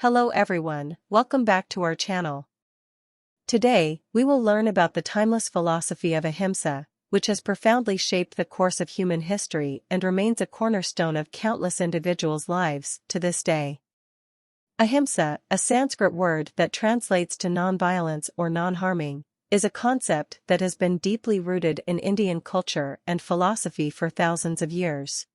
Hello everyone, welcome back to our channel. Today, we will learn about the timeless philosophy of ahimsa, which has profoundly shaped the course of human history and remains a cornerstone of countless individuals' lives to this day. Ahimsa, a Sanskrit word that translates to nonviolence or non-harming, is a concept that has been deeply rooted in Indian culture and philosophy for thousands of years.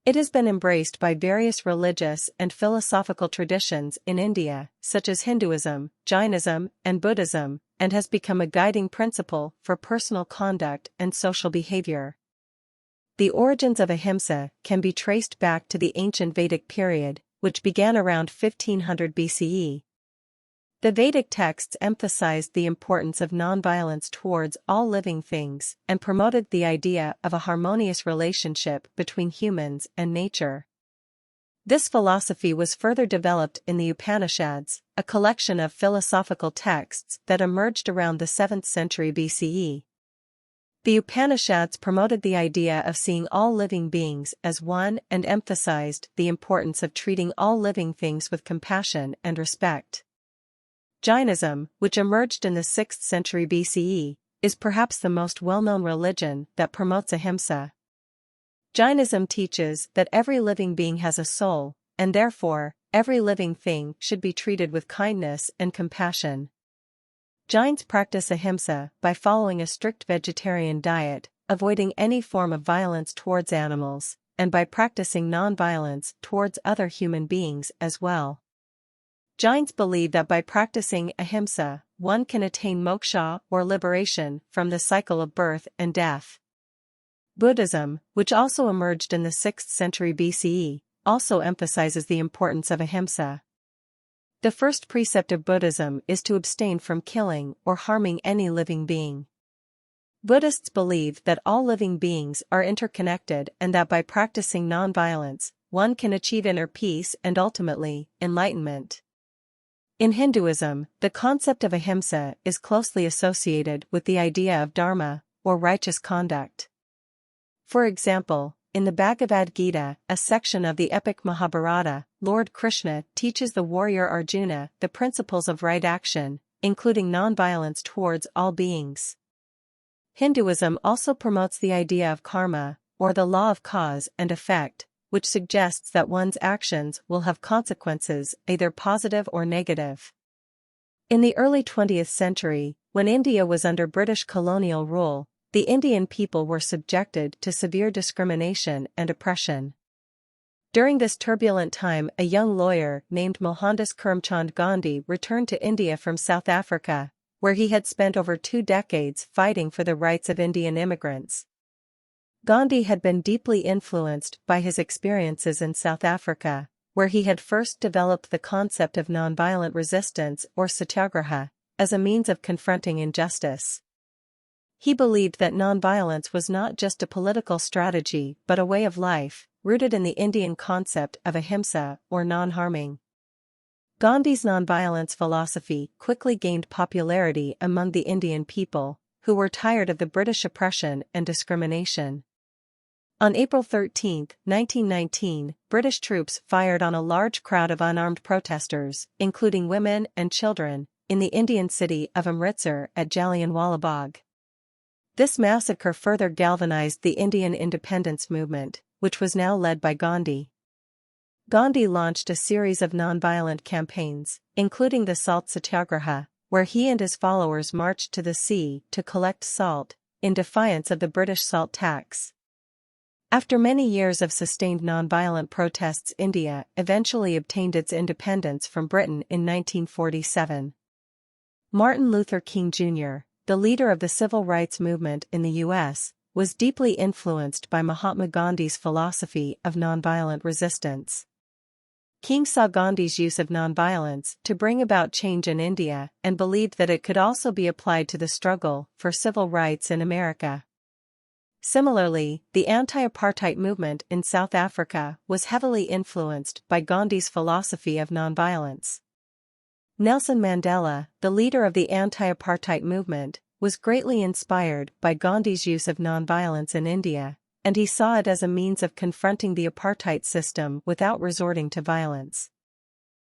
It has been embraced by various religious and philosophical traditions in India, such as Hinduism, Jainism, and Buddhism, and has become a guiding principle for personal conduct and social behavior. The origins of ahimsa can be traced back to the ancient Vedic period, which began around 1500 BCE. The Vedic texts emphasized the importance of nonviolence towards all living things and promoted the idea of a harmonious relationship between humans and nature. This philosophy was further developed in the Upanishads, a collection of philosophical texts that emerged around the 7th century BCE. The Upanishads promoted the idea of seeing all living beings as one and emphasized the importance of treating all living things with compassion and respect. Jainism, which emerged in the 6th century BCE, is perhaps the most well-known religion that promotes ahimsa. Jainism teaches that every living being has a soul, and therefore, every living thing should be treated with kindness and compassion. Jains practice ahimsa by following a strict vegetarian diet, avoiding any form of violence towards animals, and by practicing non-violence towards other human beings as well. Jains believe that by practicing ahimsa, one can attain moksha or liberation from the cycle of birth and death. Buddhism, which also emerged in the 6th century BCE, also emphasizes the importance of ahimsa. The first precept of Buddhism is to abstain from killing or harming any living being. Buddhists believe that all living beings are interconnected and that by practicing nonviolence, one can achieve inner peace and ultimately, enlightenment. In Hinduism, the concept of ahimsa is closely associated with the idea of dharma, or righteous conduct. For example, in the Bhagavad Gita, a section of the epic Mahabharata, Lord Krishna teaches the warrior Arjuna the principles of right action, including nonviolence towards all beings. Hinduism also promotes the idea of karma, or the law of cause and effect, which suggests that one's actions will have consequences, either positive or negative. In the early 20th century, when India was under British colonial rule, the Indian people were subjected to severe discrimination and oppression. During this turbulent time, a young lawyer named Mohandas Karamchand Gandhi returned to India from South Africa, where he had spent over 2 decades fighting for the rights of Indian immigrants. Gandhi had been deeply influenced by his experiences in South Africa, where he had first developed the concept of nonviolent resistance or satyagraha, as a means of confronting injustice. He believed that nonviolence was not just a political strategy but a way of life, rooted in the Indian concept of ahimsa or non-harming. Gandhi's nonviolence philosophy quickly gained popularity among the Indian people, who were tired of the British oppression and discrimination. On April 13, 1919, British troops fired on a large crowd of unarmed protesters, including women and children, in the Indian city of Amritsar at Jallianwala Bagh. This massacre further galvanized the Indian independence movement, which was now led by Gandhi. Gandhi launched a series of nonviolent campaigns, including the Salt Satyagraha, where he and his followers marched to the sea to collect salt, in defiance of the British salt tax. After many years of sustained nonviolent protests, India eventually obtained its independence from Britain in 1947. Martin Luther King Jr., the leader of the civil rights movement in the U.S., was deeply influenced by Mahatma Gandhi's philosophy of nonviolent resistance. King saw Gandhi's use of nonviolence to bring about change in India and believed that it could also be applied to the struggle for civil rights in America. Similarly, the anti-apartheid movement in South Africa was heavily influenced by Gandhi's philosophy of nonviolence. Nelson Mandela, the leader of the anti-apartheid movement, was greatly inspired by Gandhi's use of nonviolence in India, and he saw it as a means of confronting the apartheid system without resorting to violence.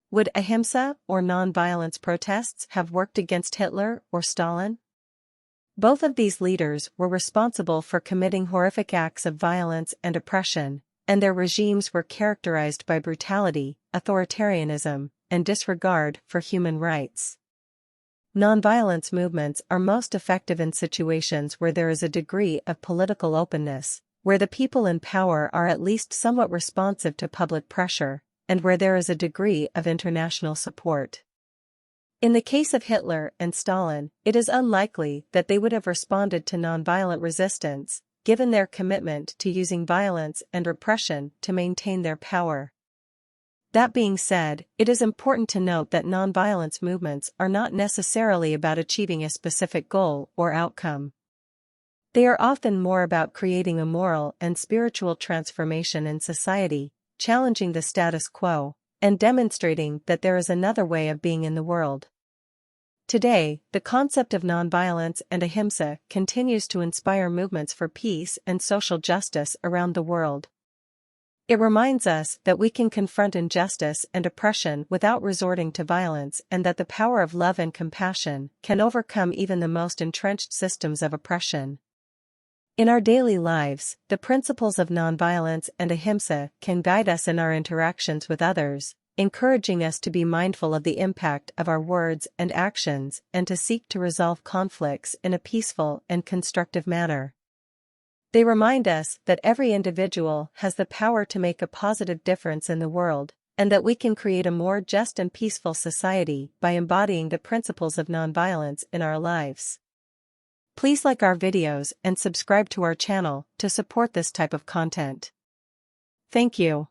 Would ahimsa or nonviolence protests have worked against Hitler or Stalin? Both of these leaders were responsible for committing horrific acts of violence and oppression, and their regimes were characterized by brutality, authoritarianism, and disregard for human rights. Nonviolence movements are most effective in situations where there is a degree of political openness, where the people in power are at least somewhat responsive to public pressure, and where there is a degree of international support. In the case of Hitler and Stalin, it is unlikely that they would have responded to nonviolent resistance, given their commitment to using violence and repression to maintain their power. That being said, it is important to note that nonviolence movements are not necessarily about achieving a specific goal or outcome. They are often more about creating a moral and spiritual transformation in society, challenging the status quo, and demonstrating that there is another way of being in the world. Today, the concept of nonviolence and ahimsa continues to inspire movements for peace and social justice around the world. It reminds us that we can confront injustice and oppression without resorting to violence, and that the power of love and compassion can overcome even the most entrenched systems of oppression. In our daily lives, the principles of nonviolence and ahimsa can guide us in our interactions with others, encouraging us to be mindful of the impact of our words and actions and to seek to resolve conflicts in a peaceful and constructive manner. They remind us that every individual has the power to make a positive difference in the world, and that we can create a more just and peaceful society by embodying the principles of nonviolence in our lives. Please like our videos and subscribe to our channel to support this type of content. Thank you.